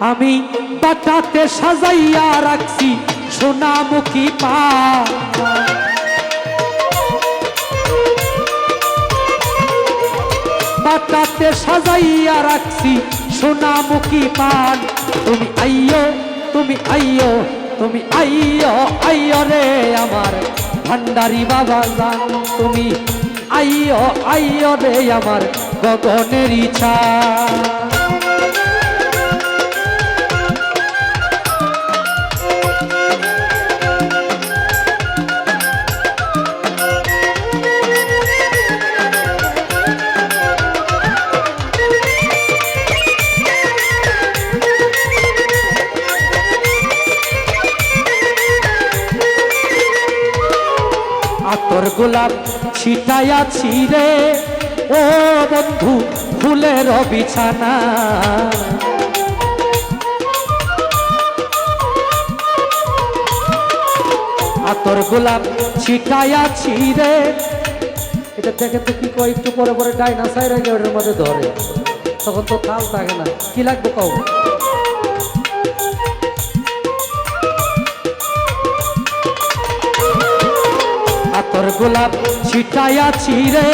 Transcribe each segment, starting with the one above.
আমি বাটাতে সাজাইয়া রাখছি সোনামুখী পান, বাটাতে সাজাইয়া রাখছি সোনামুখী পান। তুমি আইয়ো, তুমি আইয়ো, তুমি আইয়ো, আইয়ো রে আমার ভান্ডারি বাবা জান। তুমি আইয়ো, আইয়ো রে আমার গগনের ইচ্ছা। আতর গোলাপ ছিটাইয়াছি রে ও বন্ধু ফুলের বিছানা, আতর গোলাপ ছিটাইয়াছি রে। এটা দেখে তো কি কয়, একটু পরে পরে ডাইনাসাইর আগে ওটার মধ্যে ধরে, তখন তো তাল থাকে না। কি লাগবে কও? আতর গোলাপ ছিটাইয়াছি রে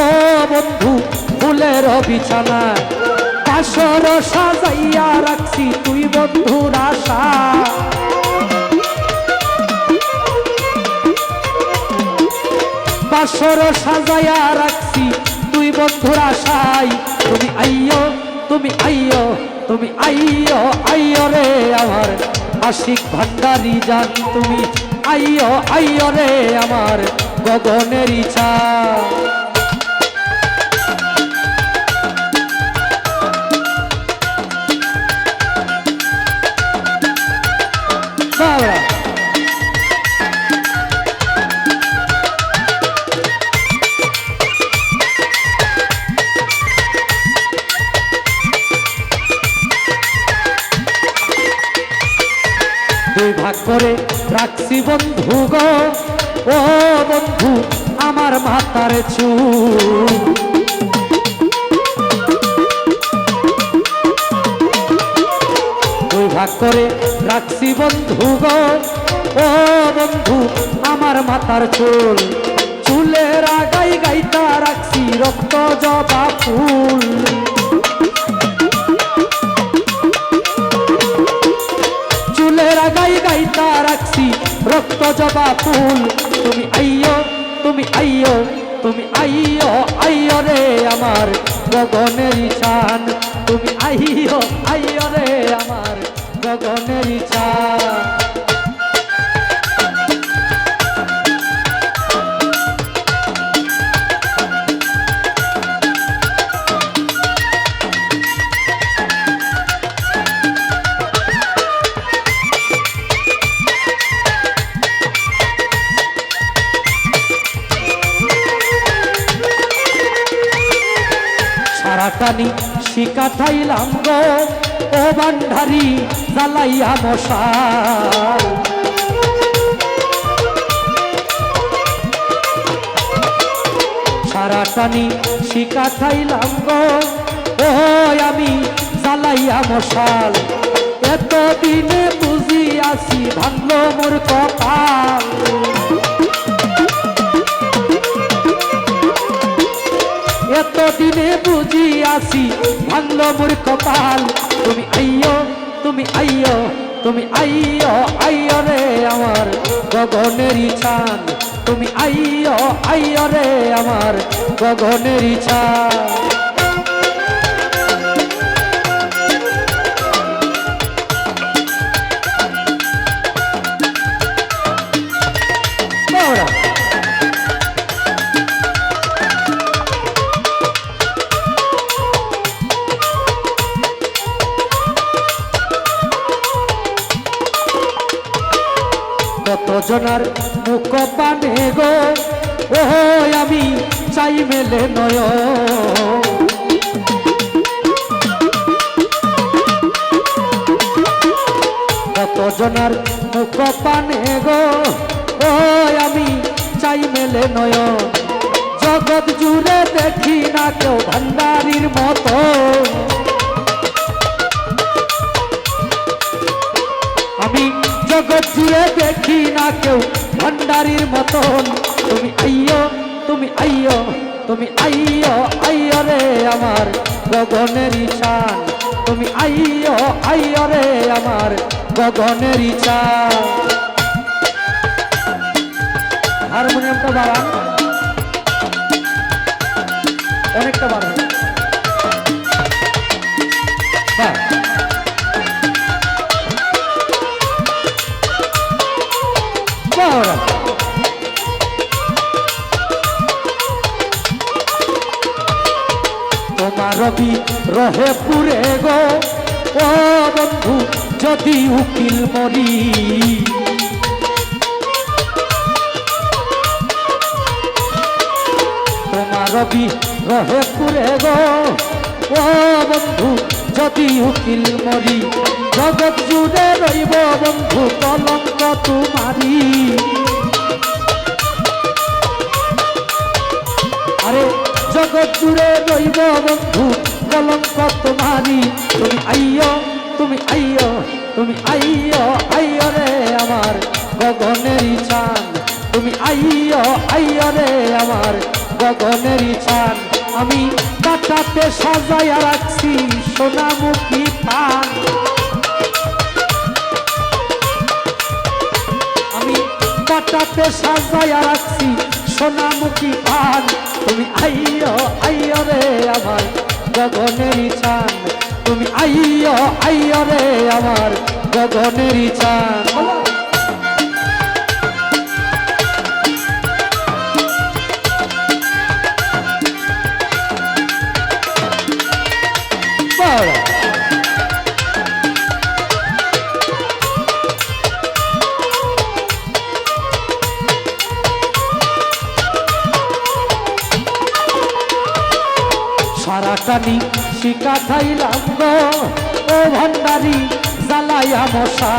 ও বন্ধু ফুলের বিছানা, বাসর সাজাইয়া রাখছি তুই বন্ধুর আশা। বাসর সাজাইয়া রাখছি তুই বন্ধুর আশায়। তুমি আইয়ো, তুমি আইয়ো, তুমি আইয়ো, আইয়ো রে আমার আশিক ভান্ডারি জান। তুমি আইয়ো, আইয়ো রে আমার গগনের ইচ্ছা। দুই ভাগ করে রাখছি বন্ধু গো ও বন্ধু আমার মাথার চুল, দুই ভাগ করে রাখছি বন্ধু গো ও বন্ধু আমার মাথার চুল। চুলের আগাই গাইতা রাখছি রক্ত জবা ফুল, চুলের আগাই গাইতা রাখছি রক্ত জবা ফুল। তুমি আইয়ো, তুমি আইয়ো, তুমি আইয়ো, আইয়ো রে আমার গগনের ঈশান। তুমি আইয়ো, আইয়ো রে আমার গগনের ঈশান। সারাটানি শিকাঠাইলাম গো ও ভান্ডারি জ্বালাইয়া মশাল, সারাটানি শিকাঠাইলাম গো ও আমি জ্বালাইয়া মশাল। এতদিনে বুঝিয়াছি ভাঙলো মোর কপাল, এতদিনে বুঝিয়াছি ভাঙলো মোর কপাল। তুমি আইয়ো, তুমি আইয়ো, তুমি আইয়ো, আইয়ো রে আমার গগনের ঈশান। তুমি আইয়ো, আইয়ো রে আমার গগনের ঈশান। কতজনার মুখ পানে গো ও আমি চাই মেলে নয়, কতজনার মুখ পানে গো ও আমি চাই মেলে নয়। জগৎ জুড়ে দেখি না কেউ ভান্ডারির মতো, জগৎ জুড়ে দেখি না কেউ ভান্ডারির মতন। তুমি আইয়ো, তুমি আইয়ো, তুমি আইয়ো, আইয়ো রে আমার গগনেরই চান। তুমি আইয়ো, আইয়ো রে আমার গগনেরই চান। হারমোনিয়ামটা বাড়ান, অনেকটা বাড়ান। তোমার রবি রহে পুরে গো ও বন্ধু যদি উকিল মরি। তোমার রবি রহে পুরে গো ও বন্ধু যদি উকিল মরি। জগৎ জুড়ে রইব বন্ধু কলঙ্ক তোমারি। আরে জগৎ জুড়ে রইব বন্ধু কলঙ্ক তোমারি। তুমি আইয়ো, তুমি আইয়ো, তুমি আইয়ো, আইয়ো রে আমার গগনেরই চান। তুমি আইয়ো, আইয়ো রে আমার গগনেরই চান। আমি কাটাতে সাজাইয়া রাখছি সোনামুখী পান। আমি কাটাতে সাজাইয়া রাখছি সোনামুখী পান। তুমি আইয়ো, আইয়ো রে আমার গগনেরই চান। তুমি আইয়ো, আইয়ো রে আমার গগনেরই চান। সারাটানি শিকা খাইলাম গো ও ভান্ডারি জ্বালাইয়া মশা।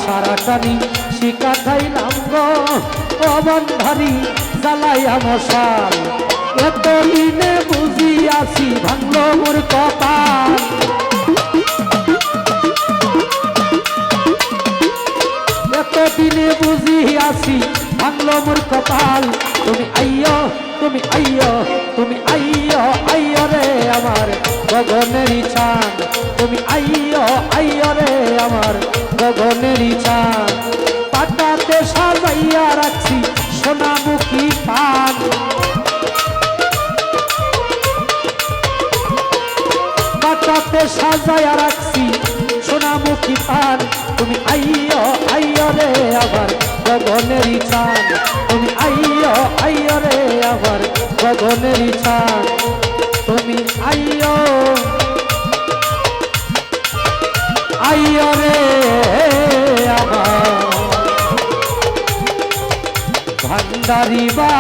সারাটানি শিকা খাইলাম গো ও ভান্ডারি জ্বালাইয়া মশাল। এতদিনে বুঝিয়াছি ভাঙলো মোর কপাল। এতদিনে বুঝিয়াছি ভাঙলো মোর কপাল। তুমি আইয়ো, তুমি আইয়ো, তুমি আইয়ো, আইয়ো রে আমার গগনেরই চান। তুমি আইয়ো, আইয়ো রে আমার গগনেরই চান। পাটাতে সাজাইয়া রাখছি সোনামুখী পান। পাটাতে সাজাইয়া রাখছি সোনামুখী পান। তুমি আইয়ো, আইয়ো রে আমার গগনেরই চান। তুমি আইয়ো, আইয়ো রে আমার গগনেরই চান। তুমি আইয়ো, আইয়ো রে আমার ভান্ডারি বা।